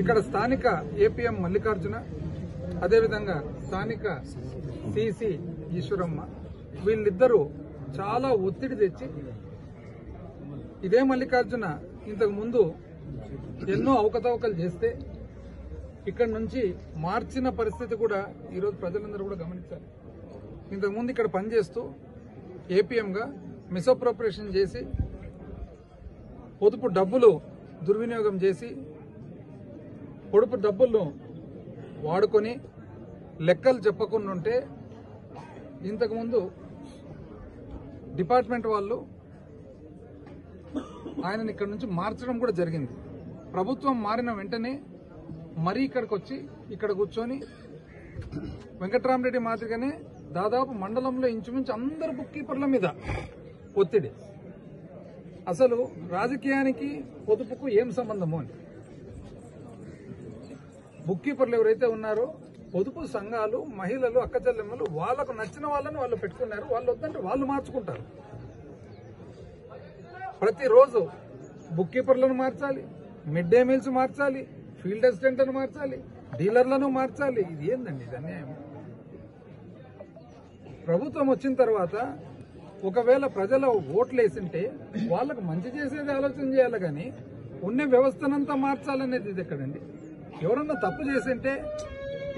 ఇక్కడ స్థానిక ఏపీఎం మల్లికార్జున, అదేవిధంగా స్థానిక సిసి ఈశ్వరమ్మ, వీళ్ళిద్దరూ చాలా ఒత్తిడి తెచ్చి ఇదే మల్లికార్జున ఇంతకు ముందు ఎన్నో అవకతవకలు చేస్తే ఇక్కడ నుంచి మార్చిన పరిస్థితి కూడా ఈరోజు ప్రజలందరూ కూడా గమనించాలి. ఇంతకుముందు ఇక్కడ పనిచేస్తూ ఏపీఎంగా మిస్అప్రోప్రియేషన్ చేసి పొదుపు డబ్బులు దుర్వినియోగం చేసి పొదుపు డబ్బులను వాడుకొని లెక్కలు చెప్పకుండా ఉంటే ఇంతకుముందు డిపార్ట్మెంట్ వాళ్ళు ఆయనని ఇక్కడ నుంచి మార్చడం కూడా జరిగింది. ప్రభుత్వం మారిన వెంటనే మరీ ఇక్కడికి వచ్చి ఇక్కడ కూర్చొని వెంకట్రామరెడ్డి మాదిరిగానే దాదాపు మండలంలో ఇంచుమించు అందరు బుక్ కీపర్ల మీద ఒత్తిడి. అసలు రాజకీయానికి పొదుపుకు ఏం సంబంధము అని బుక్ కీపర్లు ఎవరైతే ఉన్నారో పొదుపు సంఘాలు, మహిళలు, అక్కచెల్లెమ్మలు వాళ్లకు నచ్చిన వాళ్ళని వాళ్ళు పెట్టుకున్నారు. వాళ్ళు వద్దంటే వాళ్ళు మార్చుకుంటారు. ప్రతిరోజు బుక్ కీపర్లను మార్చాలి, మిడ్ డే మీల్స్ మార్చాలి, ఫీల్డ్ అసిస్టెంట్లను మార్చాలి, డీలర్లను మార్చాలి. ఇది ఏందండి? ఇది అన్యాయం. ప్రభుత్వం వచ్చిన తర్వాత ఒకవేళ ప్రజల ఓట్లు వేసింటే వాళ్ళకు మంచి చేసేది ఆలోచన చేయాలి, కానీ ఉన్న వ్యవస్థనంతా మార్చాలనేది ఇది ఎక్కడండి? ఎవరన్నా తప్పు చేసింటే,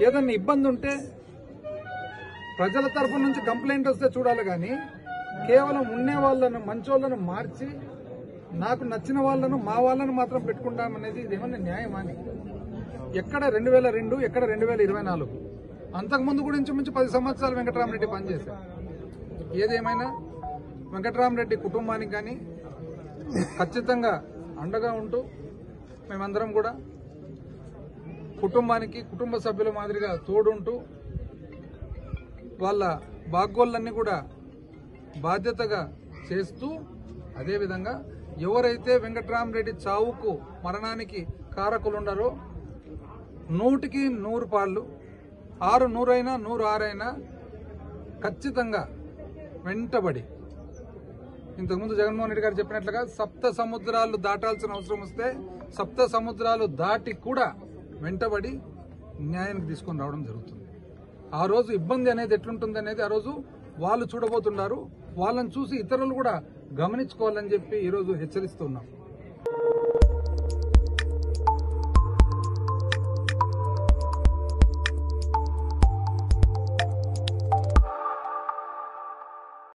ఏదన్నా ఇబ్బంది ఉంటే ప్రజల తరఫు నుంచి కంప్లైంట్ వస్తే చూడాలి, కానీ కేవలం ఉండే వాళ్ళను, మంచోళ్లను మార్చి నాకు నచ్చిన వాళ్ళను, మా వాళ్ళను మాత్రం పెట్టుకుంటామనేది ఇదేమన్నా న్యాయమా అని? ఎక్కడ 2002, ఎక్కడ 2024? అంతకుముందు కూడా ఇంచుమించు 10 సంవత్సరాలు వెంకట్రామరెడ్డి పనిచేశారు. ఏదేమైనా వెంకట్రామరెడ్డి కుటుంబానికి కానీ ఖచ్చితంగా అండగా ఉంటూ మేమందరం కూడా కుటుంబానికి, కుటుంబ సభ్యుల మాదిరిగా తోడుంటూ వాళ్ళ బాగోళ్ళన్నీ కూడా బాధ్యతగా చేస్తూ, అదేవిధంగా ఎవరైతే వెంకట్రామరెడ్డి చావుకు, మరణానికి కారకులుండారో 100కి 100 పాళ్ళు, 600 అయినా 106 అయినా ఖచ్చితంగా వెంటబడి, ఇంతకుముందు జగన్మోహన్ రెడ్డి గారు చెప్పినట్లుగా 7 సముద్రాలు దాటాల్సిన అవసరం వస్తే 7 సముద్రాలు దాటి కూడా వెంటబడి న్యాయానికి తీసుకొని రావడం జరుగుతుంది. ఆ రోజు ఇబ్బంది అనేది ఎట్లుంటుంది అనేది ఆ రోజు వాళ్ళు చూడబోతున్నారు. వాళ్ళని చూసి ఇతరులు కూడా గమనించుకోవాలని చెప్పి ఈరోజు హెచ్చరిస్తున్నాం.